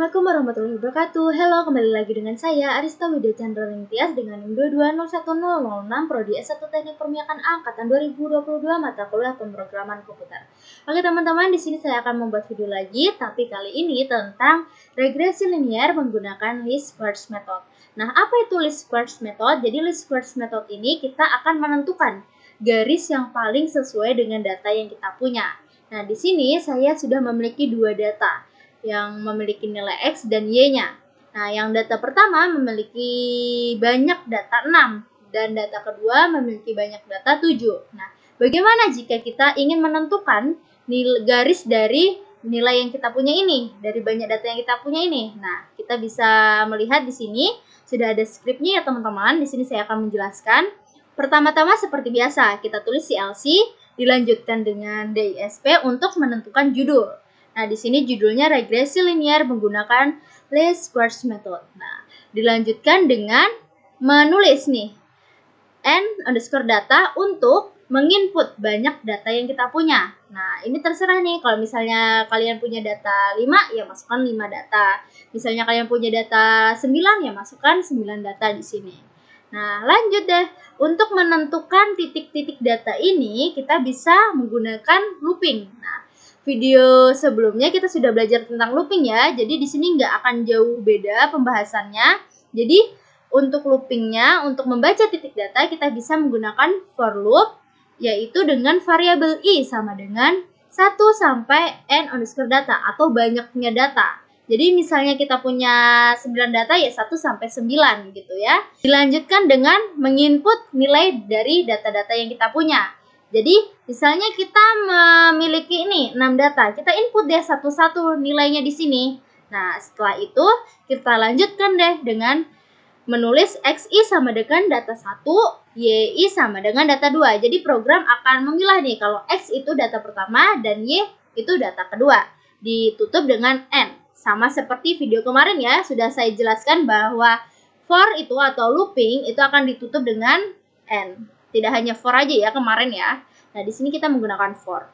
Assalamualaikum warahmatullahi wabarakatuh. Halo, kembali lagi dengan saya Arista Widya Chandra Ningtyas dengan NIM 2201006 Prodi S1 Teknik Permiakan Angkatan 2022 mata kuliah pemrograman komputer. Oke teman-teman, di sini saya akan membuat video lagi, tapi kali ini tentang regresi linear menggunakan least squares method. Nah, apa itu least squares method? Jadi least squares method ini kita akan menentukan garis yang paling sesuai dengan data yang kita punya. Nah, di sini saya sudah memiliki dua data yang memiliki nilai X dan Y-nya. Nah, yang data pertama memiliki banyak data 6 dan data kedua memiliki banyak data 7. Nah, bagaimana jika kita ingin menentukan garis dari nilai yang kita punya ini, dari banyak data yang kita punya ini? Nah, kita bisa melihat di sini sudah ada skripnya ya teman-teman. Di sini saya akan menjelaskan. Pertama-tama seperti biasa, kita tulis CLC, dilanjutkan dengan DISP untuk menentukan judul. Nah, di sini judulnya regresi linear menggunakan least squares method. Nah, dilanjutkan dengan menulis nih n_data untuk menginput banyak data yang kita punya. Nah, ini terserah nih, kalau misalnya kalian punya data 5, ya masukkan 5 data. Misalnya kalian punya data 9, ya masukkan 9 data di sini. Nah, lanjut deh. Untuk menentukan titik-titik data ini, kita bisa menggunakan looping. Nah, video sebelumnya kita sudah belajar tentang looping ya, jadi di sini nggak akan jauh beda pembahasannya. Jadi untuk loopingnya, untuk membaca titik data kita bisa menggunakan for loop, yaitu dengan variabel i sama dengan 1 sampai n_data atau banyaknya data. Jadi misalnya kita punya 9 data ya 1 sampai 9 gitu ya. Dilanjutkan dengan menginput nilai dari data-data yang kita punya. Jadi, misalnya kita memiliki ini 6 data, kita input deh satu-satu nilainya di sini. Nah, setelah itu kita lanjutkan deh dengan menulis XI sama dengan data 1, YI sama dengan data 2. Jadi program akan memilah nih kalau X itu data pertama dan Y itu data kedua. Ditutup dengan N. Sama seperti video kemarin ya, sudah saya jelaskan bahwa for itu atau looping itu akan ditutup dengan N. Tidak hanya for aja ya kemarin ya. Nah, di sini kita menggunakan for.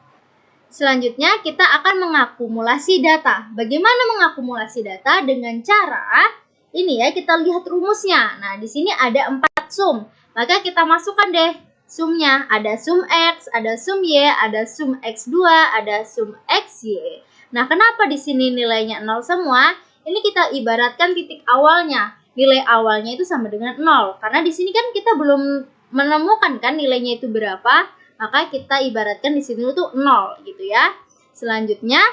Selanjutnya kita akan mengakumulasi data. Bagaimana mengakumulasi data? Dengan cara ini ya, kita lihat rumusnya. Nah, di sini ada 4 sum. Maka kita masukkan deh sumnya. Ada sum X, ada sum Y, ada sum X2, ada sum XY. Nah, kenapa di sini nilainya 0 semua? Ini kita ibaratkan titik awalnya. Nilai awalnya itu sama dengan 0. Karena di sini kan kita belum menemukan kan nilainya itu berapa, maka kita ibaratkan di sini itu 0 gitu ya. Selanjutnya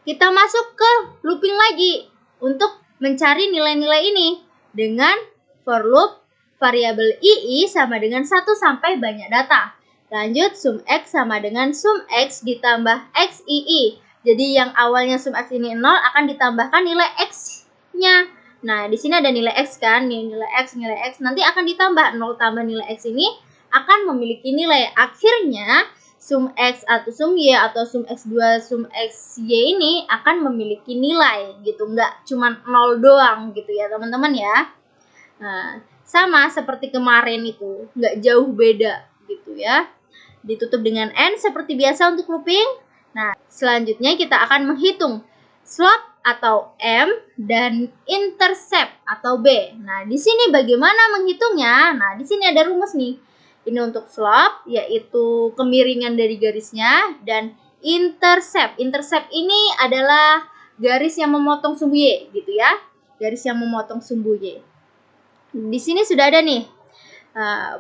kita masuk ke looping lagi untuk mencari nilai-nilai ini dengan for loop variabel ii sama dengan 1 sampai banyak data. Lanjut sum x sama dengan sum x ditambah xii. Jadi yang awalnya sum x ini 0 akan ditambahkan nilai x-nya. Nah, di sini ada nilai X kan, nilai X, nanti akan ditambah 0 tambah nilai X ini akan memiliki nilai. Akhirnya, sum X atau sum Y atau sum X2, sum XY ini akan memiliki nilai gitu. Nggak cuma 0 doang gitu ya teman-teman ya. Nah, sama seperti kemarin itu, nggak jauh beda gitu ya. Ditutup dengan N seperti biasa untuk looping. Nah, selanjutnya kita akan menghitung slope atau M dan intercept atau B. Nah, di sini bagaimana menghitungnya? Nah, di sini ada rumus nih. Ini untuk slope, yaitu kemiringan dari garisnya, dan intercept. Intercept ini adalah garis yang memotong sumbu Y, gitu ya. Garis yang memotong sumbu Y. Di sini sudah ada nih,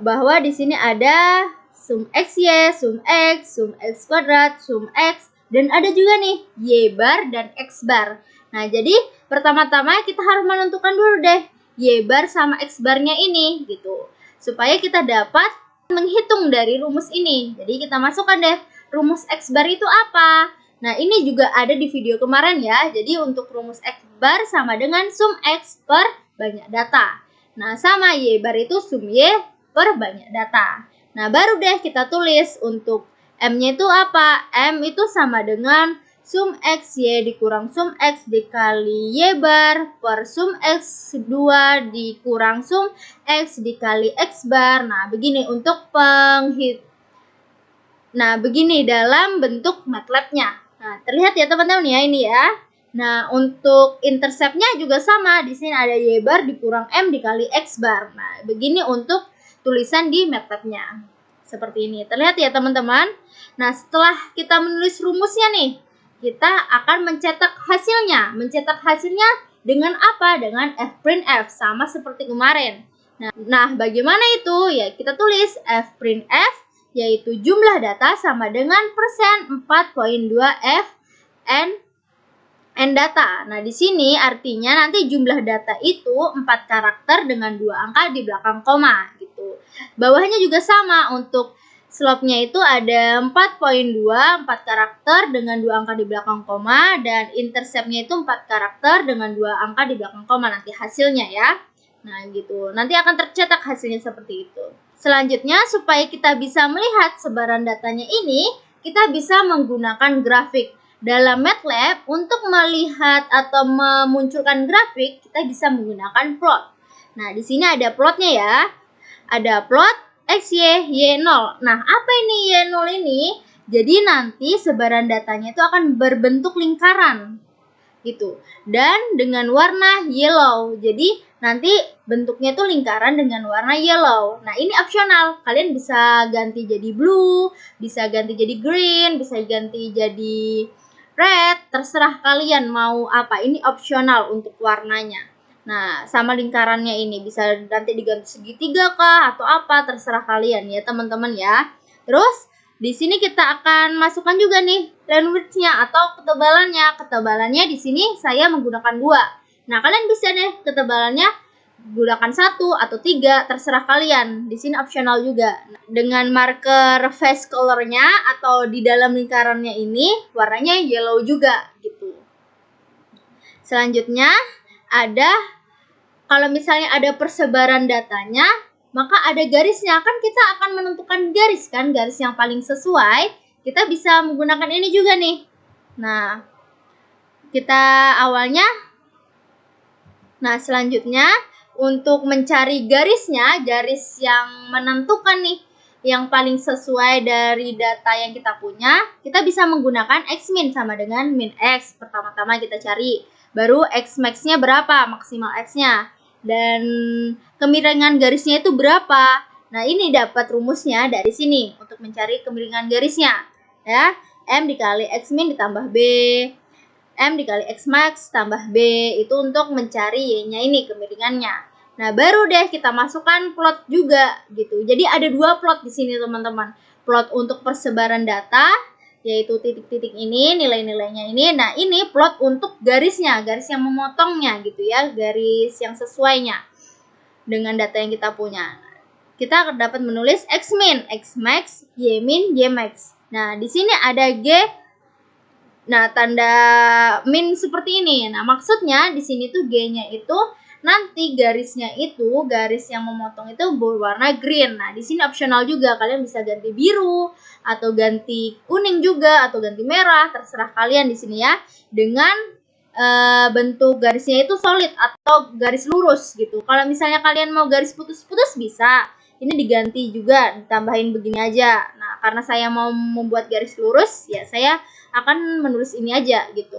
bahwa di sini ada sum XY, sum X, sum X kuadrat, sum X, dan ada juga nih Y bar dan X bar. Nah, jadi pertama-tama kita harus menentukan dulu deh Y bar sama X barnya ini gitu. Supaya kita dapat menghitung dari rumus ini. Jadi kita masukkan deh rumus X bar itu apa. Nah, ini juga ada di video kemarin ya. Jadi untuk rumus X bar sama dengan sum X per banyak data. Nah, sama Y bar itu sum Y per banyak data. Nah, baru deh kita tulis untuk M-nya itu apa? M itu sama dengan sum XY dikurang sum X dikali Y bar per sum X2 dikurang sum X dikali X bar. Nah, begini untuk Nah, begini dalam bentuk MATLAB-nya. Nah, terlihat ya teman-teman ya ini ya. Nah, untuk interceptnya juga sama. Di sini ada Y bar dikurang M dikali X bar. Nah, begini untuk tulisan di MATLAB-nya. Seperti ini. Terlihat ya, teman-teman? Nah, setelah kita menulis rumusnya nih, kita akan mencetak hasilnya. Mencetak hasilnya dengan apa? Dengan fprintf, sama seperti kemarin. Nah, bagaimana itu? Ya, kita tulis fprintf, yaitu jumlah data sama dengan persen 4.2 N data. Nah, di sini artinya nanti jumlah data itu 4 karakter dengan 2 angka di belakang koma gitu. Bawahnya juga sama, untuk slope-nya itu ada 4.2, 4 karakter dengan 2 angka di belakang koma, dan intercept-nya itu 4 karakter dengan 2 angka di belakang koma nanti hasilnya ya. Nah, gitu. Nanti akan tercetak hasilnya seperti itu. Selanjutnya, supaya kita bisa melihat sebaran datanya ini, kita bisa menggunakan grafik. Dalam MATLAB, untuk melihat atau memunculkan grafik, kita bisa menggunakan plot. Nah, di sini ada plotnya ya. Ada plot XY, Y0. Nah, apa ini Y0 ini? Jadi nanti sebaran datanya itu akan berbentuk lingkaran gitu. Dan dengan warna yellow. Jadi nanti bentuknya tuh lingkaran dengan warna yellow. Nah, ini opsional. Kalian bisa ganti jadi blue, bisa ganti jadi green, bisa ganti jadi red, terserah kalian mau apa. Ini opsional untuk warnanya. Nah, sama lingkarannya ini bisa nanti diganti segitiga kah atau apa, terserah kalian ya, teman-teman ya. Terus di sini kita akan masukkan juga nih width-nya atau ketebalannya. Ketebalannya di sini saya menggunakan 2. Nah, kalian bisa deh ketebalannya gunakan 1 atau 3, terserah kalian. Di sini opsional juga. Dengan marker face color-nya atau di dalam lingkarannya ini warnanya yellow juga gitu. Selanjutnya ada, kalau misalnya ada persebaran datanya, maka ada garisnya. Kan kita akan menentukan garis kan, garis yang paling sesuai. Kita bisa menggunakan ini juga nih. Nah, kita awalnya, selanjutnya untuk mencari garisnya, garis yang menentukan nih, yang paling sesuai dari data yang kita punya, kita bisa menggunakan Xmin sama dengan min X. Pertama-tama kita cari, baru Xmax-nya berapa, maksimal X-nya, dan kemiringan garisnya itu berapa. Nah, ini dapat rumusnya dari sini untuk mencari kemiringan garisnya ya. M dikali Xmin ditambah B, M dikali Xmax tambah B, itu untuk mencari Y-nya ini kemiringannya. Nah, baru deh kita masukkan plot juga gitu. Jadi ada 2 plot di sini, teman-teman. Plot untuk persebaran data, yaitu titik-titik ini, nilai-nilainya ini. Nah, ini plot untuk garisnya, garis yang memotongnya gitu ya, garis yang sesuainya dengan data yang kita punya. Kita dapat menulis Xmin, Xmax, Ymin, Ymax. Nah, di sini ada G. Nah, tanda min seperti ini. Nah, maksudnya di sini tuh G-nya itu nanti garisnya itu, garis yang memotong itu berwarna green. Nah, di sini opsional juga, kalian bisa ganti biru atau ganti kuning juga atau ganti merah, terserah kalian di sini ya. Dengan bentuk garisnya itu solid atau garis lurus gitu. Kalau misalnya kalian mau garis putus-putus bisa. Ini diganti juga, ditambahin begini aja. Nah, karena saya mau membuat garis lurus, ya saya akan menulis ini aja gitu.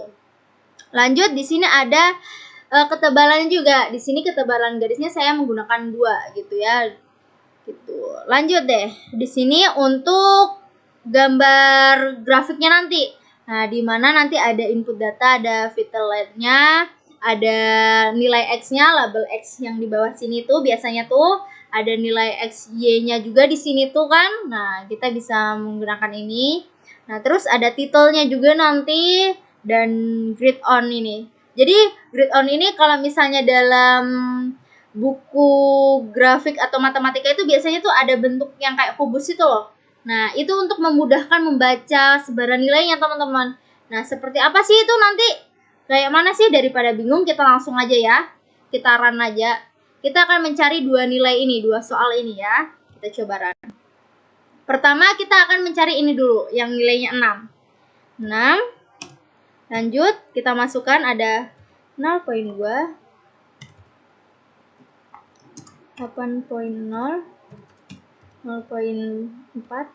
Lanjut, di sini ada ketebalannya juga. Di sini ketebalan garisnya saya menggunakan 2 gitu ya. Gitu. Lanjut deh. Di sini untuk gambar grafiknya nanti. Nah, di mana nanti ada input data, ada vital light-nya, ada nilai X-nya, label X yang di bawah sini tuh biasanya tuh ada nilai XY-nya juga di sini tuh kan. Nah, kita bisa menggunakan ini. Nah, terus ada titelnya juga nanti dan grid on ini. Jadi grid on ini kalau misalnya dalam buku grafik atau matematika itu biasanya tuh ada bentuk yang kayak kubus itu loh. Nah, itu untuk memudahkan membaca sebaran nilainya, teman-teman. Nah, seperti apa sih itu nanti? Kayak mana sih? Daripada bingung, kita langsung aja ya. Kita run aja. Kita akan mencari 2 nilai ini, 2 soal ini ya. Kita coba run. Pertama, kita akan mencari ini dulu, yang nilainya 6. 6. Lanjut, kita masukkan ada 0.2, 8.0, 0.4,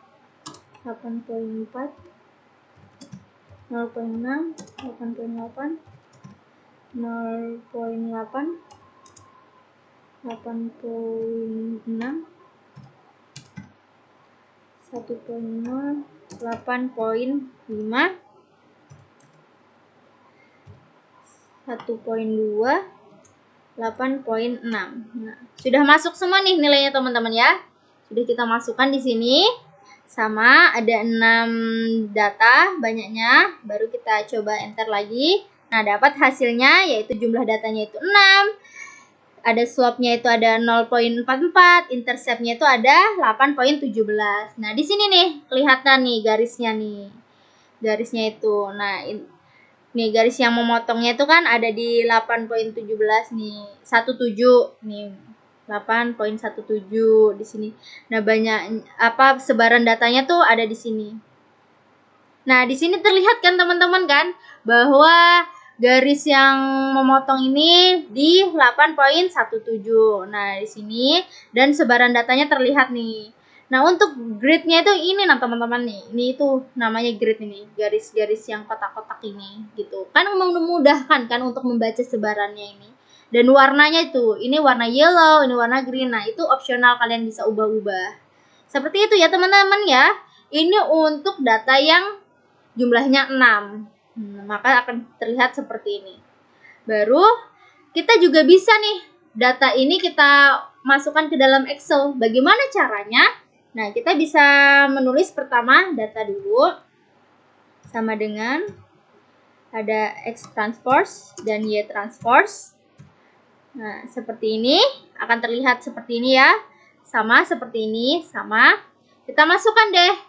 8.4, 0.6, 8.8, 0,8, 8,6, 1,0, 8,5, 1,2, 8,6. Nah, sudah masuk semua nih nilainya teman-teman ya. Sudah kita masukkan di sini. Sama ada 6 data banyaknya. Baru kita coba enter lagi. Nah, dapat hasilnya yaitu jumlah datanya itu 6. Ada swapnya itu ada 0,44, interceptnya itu ada 8,17. Nah, di sini nih kelihatan nih garisnya nih. Garisnya itu. Nah, nih garis yang memotongnya itu kan ada di 8,17 nih. 17 nih. 8,17 di sini. Nah, banyak sebaran datanya tuh ada di sini. Nah, di sini terlihat kan teman-teman kan bahwa garis yang memotong ini di 8,17. Nah, di sini dan sebaran datanya terlihat nih. Nah, untuk grid-nya itu ini nah teman-teman nih. Ini itu namanya grid ini, garis-garis yang kotak-kotak ini gitu. Kan memudahkan kan untuk membaca sebarannya ini. Dan warnanya itu, ini warna yellow, ini warna green. Nah, itu opsional, kalian bisa ubah-ubah. Seperti itu ya teman-teman ya. Ini untuk data yang jumlahnya 6. Maka akan terlihat seperti ini. Baru kita juga bisa nih data ini kita masukkan ke dalam Excel. Bagaimana caranya? Nah, kita bisa menulis pertama data dulu sama dengan ada X transpose dan Y transpose. Nah, seperti ini akan terlihat seperti ini ya. Sama seperti ini, sama. Kita masukkan deh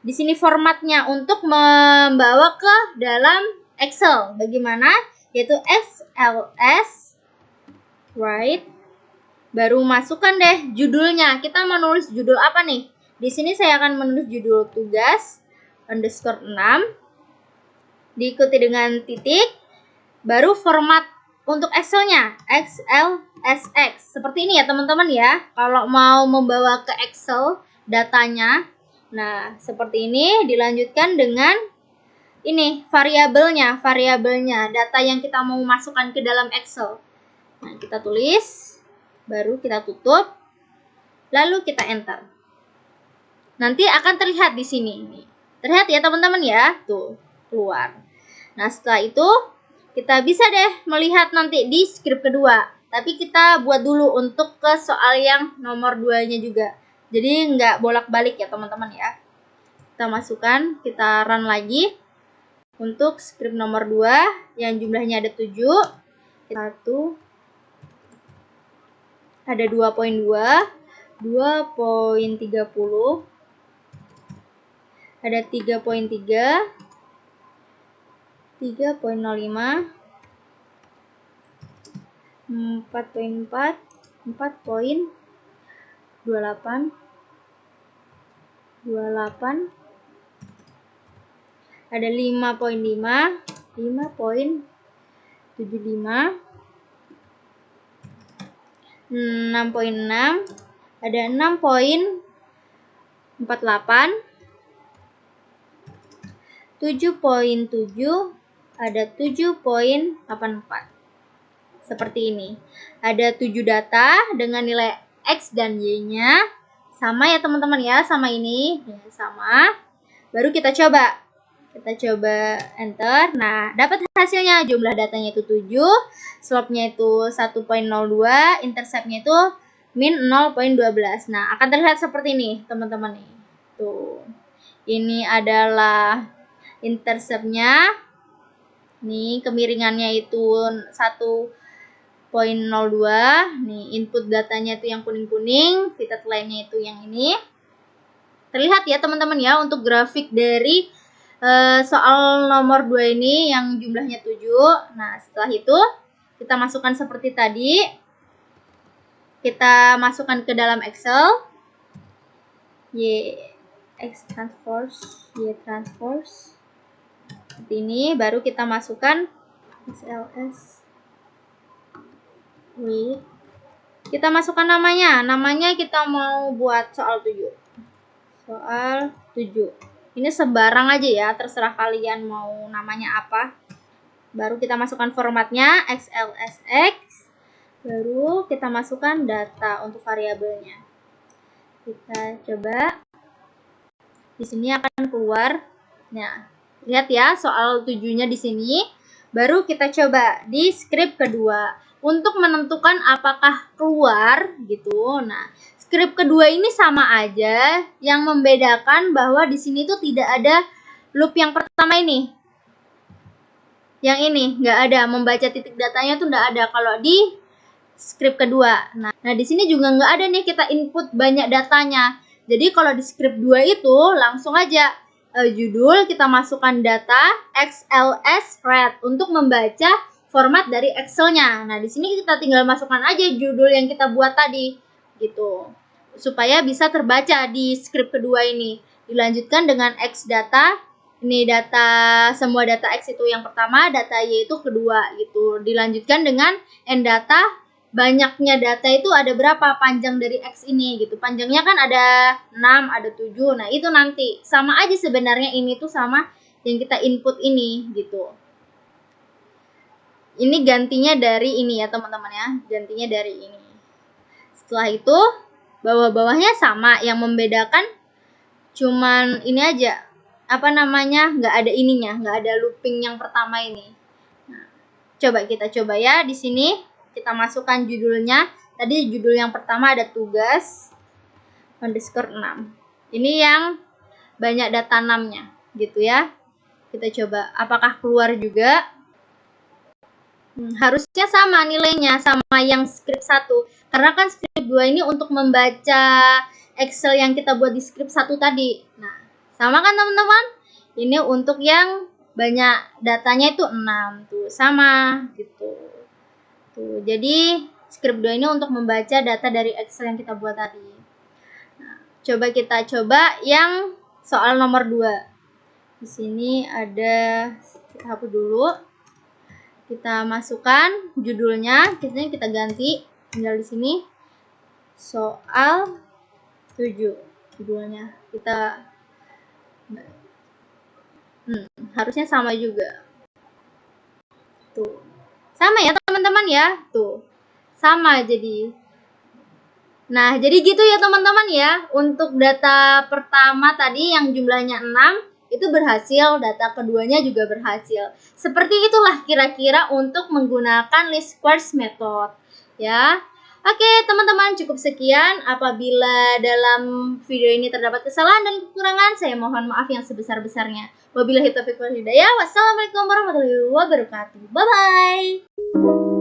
di sini formatnya untuk membawa ke dalam Excel. Bagaimana? Yaitu XLS right. Baru masukkan deh judulnya. Kita menulis judul apa nih? Di sini saya akan menulis judul tugas _6. Diikuti dengan titik. Baru format untuk Excelnya XLSX. Seperti ini ya teman-teman ya. Kalau mau membawa ke Excel datanya. Nah, seperti ini dilanjutkan dengan ini variabelnya, data yang kita mau masukkan ke dalam Excel. Nah, kita tulis, baru kita tutup, lalu kita enter. Nanti akan terlihat di sini. Terlihat ya teman-teman ya, tuh keluar. Nah, setelah itu kita bisa deh melihat nanti di script kedua. Tapi kita buat dulu untuk ke soal yang nomor 2-nya juga. Jadi nggak bolak-balik ya teman-teman ya. Kita masukkan, kita run lagi. Untuk script nomor 2 yang jumlahnya ada 7. 1 ada 2,2, 2,30, ada 3,3, 3,05, 4,4, 4,28, 28, ada 5,5, 5,75, 6,6, ada 6,48, 7,7, ada 7,84. Seperti ini. Ada 7 data dengan nilai X dan Y-nya. Sama ya teman-teman ya, sama ini. Ya, sama. Baru kita coba. Kita coba enter. Nah, dapat hasilnya. Jumlah datanya itu 7. Slope-nya itu 1,02. Intercept-nya itu min 0,12. Nah, akan terlihat seperti ini teman-teman nih. Tuh. Ini adalah intercept-nya. Nih, kemiringannya itu 1,02. Nih, input datanya itu yang kuning-kuning, fitted line-nya itu yang ini. Terlihat ya teman-teman ya untuk grafik dari soal nomor 2 ini yang jumlahnya 7. Nah, setelah itu kita masukkan seperti tadi. Kita masukkan ke dalam Excel. X transpose, Y transpose. Seperti ini, baru kita masukkan XLS. Wait. Kita masukkan namanya. Namanya kita mau buat soal 7. Soal 7. Ini sembarang aja ya, terserah kalian mau namanya apa. Baru kita masukkan formatnya XLSX. Baru kita masukkan data untuk variabelnya. Kita coba. Di sini akan keluar. Nah, lihat ya soal 7-nya di sini. Baru kita coba di script kedua untuk menentukan apakah keluar gitu. Nah, script kedua ini sama aja, yang membedakan bahwa di sini tuh tidak ada loop yang pertama ini. Yang ini nggak ada, membaca titik datanya tuh nggak ada kalau di script kedua. Nah di sini juga nggak ada nih kita input banyak datanya. Jadi kalau di script 2 itu langsung aja judul kita masukkan data XLS read untuk membaca format dari Excel-nya. Nah, di sini kita tinggal masukkan aja judul yang kita buat tadi gitu. Supaya bisa terbaca di script kedua ini. Dilanjutkan dengan X data. Ini data, semua data X itu yang pertama, data Y itu kedua gitu. Dilanjutkan dengan N data, banyaknya data itu ada berapa panjang dari X ini gitu. Panjangnya kan ada 6, ada 7. Nah, itu nanti sama aja sebenarnya, ini tuh sama yang kita input ini gitu. Ini gantinya dari ini ya, teman-teman ya. Gantinya dari ini. Setelah itu, bawah-bawahnya sama, yang membedakan cuman ini aja. Nggak ada ininya, nggak ada looping yang pertama ini. Nah, kita coba ya di sini. Kita masukkan judulnya. Tadi judul yang pertama ada tugas _6. Ini yang banyak data 6-nya gitu ya. Kita coba apakah keluar juga. Harusnya sama nilainya sama yang script 1. Karena kan script 2 ini untuk membaca Excel yang kita buat di script 1 tadi. Nah, sama kan teman-teman? Ini untuk yang banyak datanya itu 6 tuh, sama gitu. Tuh, jadi script 2 ini untuk membaca data dari Excel yang kita buat tadi. Nah, kita coba yang soal nomor 2. Di sini ada, kita hapus dulu. Kita masukkan judulnya, kita ganti, tinggal di sini soal 7 judulnya. Kita harusnya sama juga. Tuh. Sama ya teman-teman ya. Tuh. Sama jadi. Nah, jadi gitu ya teman-teman ya. Untuk data pertama tadi yang jumlahnya 6 itu berhasil, data keduanya juga berhasil. Seperti itulah kira-kira untuk menggunakan least squares method ya. Oke, teman-teman, cukup sekian. Apabila dalam video ini terdapat kesalahan dan kekurangan, saya mohon maaf yang sebesar-besarnya. Wabillahi taufiq wal hidayah. Wassalamualaikum warahmatullahi wabarakatuh. Bye-bye.